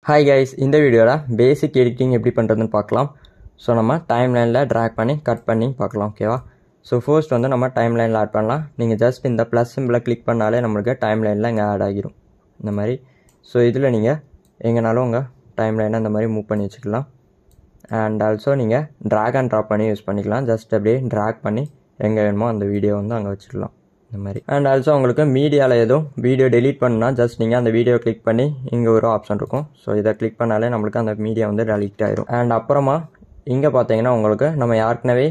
Hi guys, இந்த வீடியோல பேசிக் editing எப்படி பண்றதுன்னு பார்க்கலாம். ஸோ நம்ம டைம்லைனில் ட்ராக் பண்ணி கட் பண்ணி பார்க்கலாம். ஓகேவா? ஸோ ஃபர்ஸ்ட் வந்து நம்ம டைம்லைனில் ஆட் பண்ணலாம். நீங்கள் ஜஸ்ட் இந்த ப்ளஸ் சிம்பிளை கிளிக் பண்ணாலே நம்மளுக்கு டைம்லைனில் இங்கே ஆட் ஆகிரும் இந்த மாதிரி. ஸோ இதில் நீங்கள் எங்கேனாலும் உங்கள் டைம்லைனை இந்த மாதிரி மூவ் பண்ணி வச்சுக்கலாம். அண்ட் ஆல்சோ நீங்கள் ட்ராக் அண்ட் ட்ராப் பண்ணி யூஸ் பண்ணிக்கலாம். ஜஸ்ட் அப்படியே ட்ராக் பண்ணி எங்கே வேணுமோ அந்த வீடியோ வந்து அங்கே வச்சுக்கலாம் இந்த மாதிரி. அண்ட் ஆல்சோ உங்களுக்கு மீடியாவில் எதுவும் வீடியோ டெலீட் பண்ணால் ஜஸ்ட் நீங்கள் அந்த வீடியோ கிளிக் பண்ணி இங்கே ஒரு ஆப்ஷன் இருக்கும். ஸோ இதை கிளிக் பண்ணாலே நம்மளுக்கு அந்த மீடியா வந்து டெலீட் ஆயிரும். அண்ட் அப்புறமா இங்கே பார்த்தீங்கன்னா உங்களுக்கு நம்ம ஏற்கனவே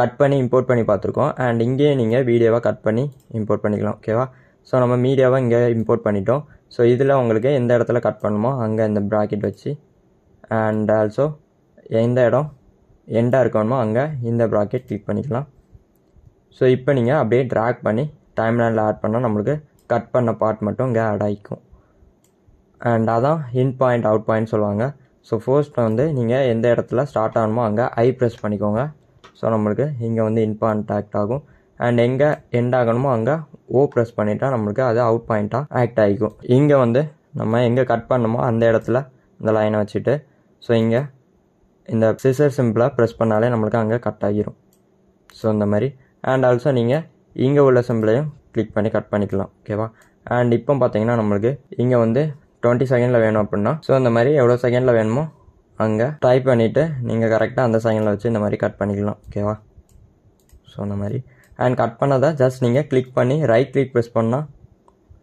கட் பண்ணி இம்போர்ட் பண்ணி பார்த்துருக்கோம். அண்ட் இங்கேயே நீங்கள் வீடியோவை கட் பண்ணி இம்போர்ட் பண்ணிக்கலாம். ஓகேவா? ஸோ நம்ம மீடியாவை இங்கே இம்போர்ட் பண்ணிட்டோம். ஸோ இதில் உங்களுக்கு எந்த இடத்துல கட் பண்ணணுமோ அங்கே இந்த ப்ராக்கெட் வச்சு அண்ட் ஆல்சோ எந்த இடம் எண்டாக இருக்கணுமோ அங்கே இந்த ப்ராக்கெட் கிளிக் பண்ணிக்கலாம். ஸோ இப்போ நீங்கள் அப்படியே ட்ராக் பண்ணி டைம்லைனில் ஆட் பண்ணால் நம்மளுக்கு கட் பண்ண பார்ட் மட்டும் இங்கே ஆட் ஆகிக்கும். அண்ட் அதான் இன் பாயிண்ட் அவுட் பாயிண்ட் சொல்லுவாங்க. ஸோ ஃபர்ஸ்ட் வந்து நீங்கள் எந்த இடத்துல ஸ்டார்ட் ஆகணுமோ அங்கே ஐ ப்ரெஸ் பண்ணிக்கோங்க. ஸோ நம்மளுக்கு இங்கே வந்து இன் பாயிண்ட் ஆக்ட் ஆகும். அண்ட் எங்கே எண்ட் ஆகணுமோ அங்கே ஓ ப்ரெஸ் பண்ணிட்டா நம்மளுக்கு அது அவுட் பாயிண்ட்டாக ஆக்ட் ஆகிக்கும். இங்கே வந்து நம்ம எங்கே கட் பண்ணணுமோ அந்த இடத்துல இந்த லைனை வச்சுட்டு ஸோ இங்கே இந்த சிசர் சிம்பிளை ப்ரெஸ் பண்ணாலே நம்மளுக்கு அங்கே கட் ஆகிரும். ஸோ இந்த மாதிரி. அண்ட் ஆல்சோ நீங்கள் இங்கே உள்ள சிம்பிளையும் கிளிக் பண்ணி கட் பண்ணிக்கலாம். ஓகேவா? அண்ட் இப்போ பார்த்தீங்கன்னா நம்மளுக்கு இங்கே வந்து 20 செகண்டில் வேணும் அப்படின்னா ஸோ இந்த மாதிரி எவ்வளோ செகண்டில் வேணுமோ அங்கே டைப் பண்ணிவிட்டு நீங்கள் கரெக்டாக அந்த செகண்டில் வச்சு இந்த மாதிரி கட் பண்ணிக்கலாம். ஓகேவா? ஸோ இந்த மாதிரி. அண்ட் கட் பண்ணதை ஜஸ்ட் நீங்கள் கிளிக் பண்ணி ரைட் கிளிக் ப்ரெஸ் பண்ணால்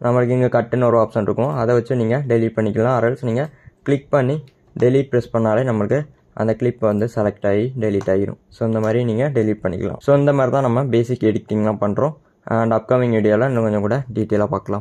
நம்மளுக்கு இங்கே கட்டுன்னு ஒரு ஆப்ஷன் இருக்கும். அதை வச்சு நீங்கள் டெலீட் பண்ணிக்கலாம். அரல்ஸ் நீங்கள் கிளிக் பண்ணி டெலீட் ப்ரெஸ் பண்ணாலே நம்மளுக்கு அந்த கிளிப் வந்து செலக்ட் ஆகி டெலீட் ஆகிரும். ஸோ இந்த மாதிரி நீங்கள் டெலீட் பண்ணிக்கலாம். ஸோ இந்த மாதிரி தான் நம்ம பேசிக் எடிட்டிங்லாம் பண்ணுறோம். அண்ட் அப்கமிங் வீடியோவில் இன்னும் கொஞ்சம் கூட டீட்டெயிலாக பார்க்கலாம்.